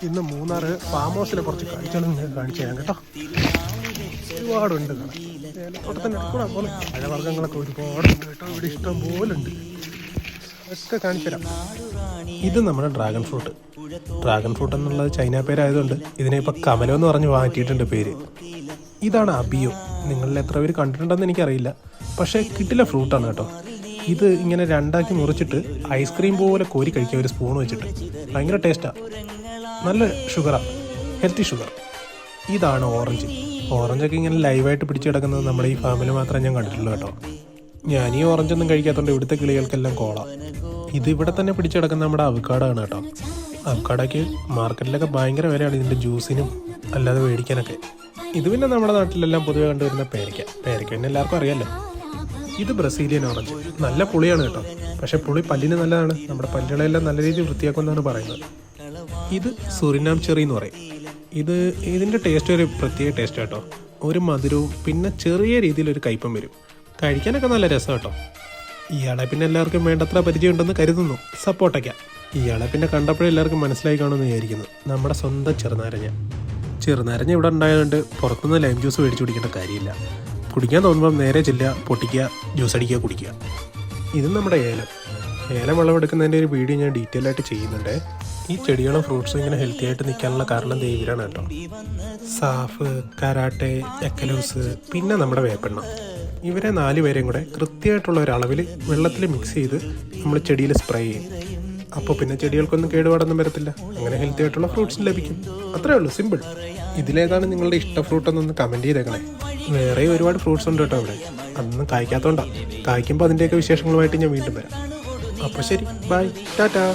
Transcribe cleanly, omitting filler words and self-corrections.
ഇന്ന് മൂന്നാർ ഫാം ഹൗസിലെ കുറച്ച് കാഴ്ചകളും കാണിച്ചു തരാം കേട്ടോ. ഒരുപാടുണ്ട് ഏലത്തോട്ടത്തിൻ്റെ അടുക്കൂടെ പോലെ പഴവർഗ്ഗങ്ങളൊക്കെ ഒരുപാടുണ്ട് കേട്ടോ. ഇവിടെ ഇഷ്ടം പോലെ ഉണ്ട്. ഒക്കെ കാണിച്ചു തരാം. ഇത് നമ്മുടെ ഡ്രാഗൺ ഫ്രൂട്ട്. ഡ്രാഗൺ ഫ്രൂട്ട് എന്നുള്ളത് ചൈന പേരായതുകൊണ്ട് ഇതിനെ ഇപ്പോൾ കമലം എന്ന് പറഞ്ഞ് മാറ്റിയിട്ടുണ്ട് പേര്. ഇതാണ് അബിയോ. നിങ്ങളിൽ എത്ര പേര് കണ്ടിട്ടുണ്ടെന്ന് എനിക്കറിയില്ല, പക്ഷേ കിട്ടില്ല ഫ്രൂട്ടാണ് കേട്ടോ. ഇത് ഇങ്ങനെ രണ്ടാക്കി മുറിച്ചിട്ട് ഐസ്ക്രീം പോലെ കോരി കഴിക്കുക ഒരു സ്പൂൺ വെച്ചിട്ട്. ഭയങ്കര ടേസ്റ്റാണ്. നല്ല ഷുഗറാണ്, ഹെൽത്തി ഷുഗർ. ഇതാണ് ഓറഞ്ച്. ഓറഞ്ചൊക്കെ ഇങ്ങനെ ലൈവായിട്ട് പിടിച്ചു കിടക്കുന്നത് നമ്മുടെ ഈ ഫാമിൽ മാത്രമേ ഞാൻ കണ്ടിട്ടുള്ളൂ കേട്ടോ. ഞാൻ ഈ ഓറഞ്ചൊന്നും കഴിക്കാത്തതുകൊണ്ട് ഇവിടുത്തെ കിളികൾക്കെല്ലാം കോളാം. ഇത് ഇവിടെ തന്നെ പിടിച്ചു കിടക്കുന്ന നമ്മുടെ അവക്കാഡോ ആണ് കേട്ടോ. അവക്കാഡോയ്ക്ക് മാർക്കറ്റിലൊക്കെ ഭയങ്കര വിലയാണ് ഇതിൻ്റെ ജ്യൂസിനും അല്ലാതെ മേടിക്കാനൊക്കെ. ഇത് പിന്നെ നമ്മുടെ നാട്ടിലെല്ലാം പൊതുവെ കണ്ടുവരുന്ന പേരയ്ക്ക പിന്നെ എല്ലാവർക്കും അറിയാമല്ലോ. ഇത് ബ്രസീലിയൻ ഓറഞ്ച്. നല്ല പുളിയാണ് കേട്ടോ, പക്ഷേ പുളി പല്ലിന് നല്ലതാണ്. നമ്മുടെ പല്ലുകളെല്ലാം നല്ല രീതിയിൽ വൃത്തിയാക്കുമെന്നാണ് പറയുന്നത്. ഇത് സുറിനാം ചെറി എന്ന് പറയും. ഇതിൻ്റെ ടേസ്റ്റ് ഒരു പ്രത്യേക ടേസ്റ്റ് കേട്ടോ. ഒരു മധുരവും പിന്നെ ചെറിയ രീതിയിലൊരു കയ്പം വരും. കഴിക്കാനൊക്കെ നല്ല രസം കേട്ടോ. ഇയാളെ പിന്നെ എല്ലാവർക്കും വേണ്ടത്ര പരിചയം ഉണ്ടെന്ന് കരുതുന്നു. സപ്പോർട്ടയ്ക്ക. ഇയാളെ പിന്നെ കണ്ടപ്പോഴേ എല്ലാവർക്കും മനസ്സിലായി കാണുമെന്ന് വിചാരിക്കുന്നു. നമ്മുടെ സ്വന്തം ചെറുനാരഞ്ഞ ഇവിടെ ഉണ്ടായതുകൊണ്ട് പുറത്തുനിന്ന് ലൈം ജ്യൂസ് മേടിച്ച് കുടിക്കേണ്ട കാര്യമില്ല. കുടിക്കാൻ തോന്നുമ്പോൾ നേരെ ചെല്ലുക, പൊട്ടിക്കുക, ജ്യൂസ് അടിക്കുക, കുടിക്കുക. ഇത് നമ്മുടെ ഏലം വിളവെടുക്കുന്നതിൻ്റെ ഒരു വീഡിയോ ഞാൻ ഡീറ്റെയിൽ ആയിട്ട് ചെയ്യുന്നുണ്ട്. ഈ ചെടികളും ഫ്രൂട്ട്സും ഇങ്ങനെ ഹെൽത്തി ആയിട്ട് നിൽക്കാനുള്ള കാരണം ദൈവരാണ് കേട്ടോ. സാഫ്, കരാട്ടെ, എക്കലൂസ്, പിന്നെ നമ്മുടെ വേപ്പെണ്ണ. ഇവരെ 4 പേരെയും കൂടെ കൃത്യമായിട്ടുള്ള ഒരളവിൽ വെള്ളത്തിൽ മിക്സ് ചെയ്ത് നമ്മൾ ചെടിയിൽ സ്പ്രേ ചെയ്യും. അപ്പോൾ പിന്നെ ചെടികൾക്കൊന്നും കേടുപാടൊന്നും വരത്തില്ല. അങ്ങനെ ഹെൽത്തി ആയിട്ടുള്ള ഫ്രൂട്ട്സ് ലഭിക്കും. അത്രേ ഉള്ളൂ, സിമ്പിൾ. ഇതിലേതാണ് നിങ്ങളുടെ ഇഷ്ട ഫ്രൂട്ട് എന്നൊന്ന് കമൻറ്റ് ചെയ്തേക്കണേ. വേറെ ഒരുപാട് ഫ്രൂട്ട്സ് ഉണ്ട് കേട്ടോ ഇവിടെ. അതൊന്നും കായ്ക്കാത്തതുകൊണ്ടാണ്. കായ്ക്കുമ്പോൾ അതിൻ്റെയൊക്കെ വിശേഷങ്ങളുമായിട്ട് ഞാൻ വീണ്ടും വരാം. അപ്പോൾ ശരി, ബൈ, ടാറ്റാ.